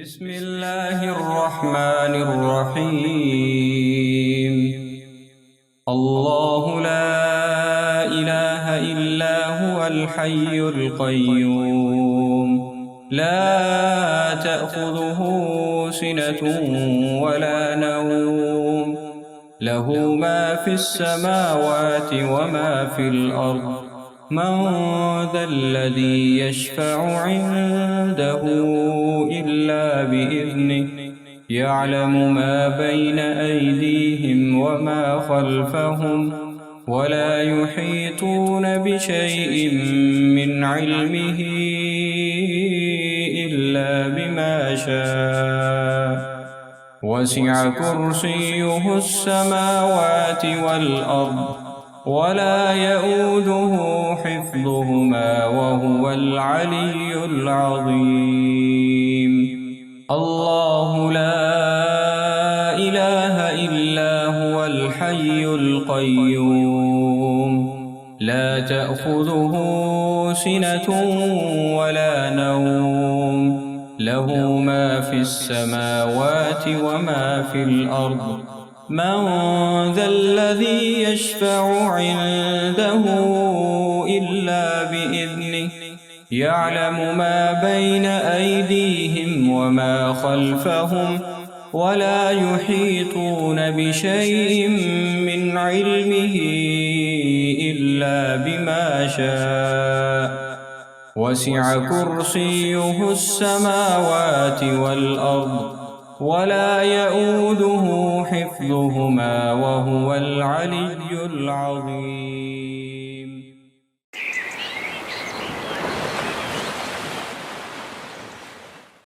بسم الله الرحمن الرحيم. الله لا إله إلا هو الحي القيوم، لا تأخذه سنة ولا نوم، له ما في السماوات وما في الأرض. من ذا الذي يشفع عنده إلا بإذنه، يعلم ما بين أيديهم وما خلفهم، ولا يحيطون بشيء من علمه إلا بما شاء. وسع كرسيه السماوات والأرض، ولا يئوده حفظهما، وهو العلي العظيم. الله لا إله إلا هو الحي القيوم، لا تأخذه سنة ولا نوم، له ما في السماوات وما في الأرض. من ذا الذي يشفع عنده إلا بإذنه، يعلم ما بين أيديهم وما خلفهم، ولا يحيطون بشيء من علمه إلا بما شاء. وسع كرسيه السماوات والأرض، ولا يئوده حفظهما، وهو العلي العظيم.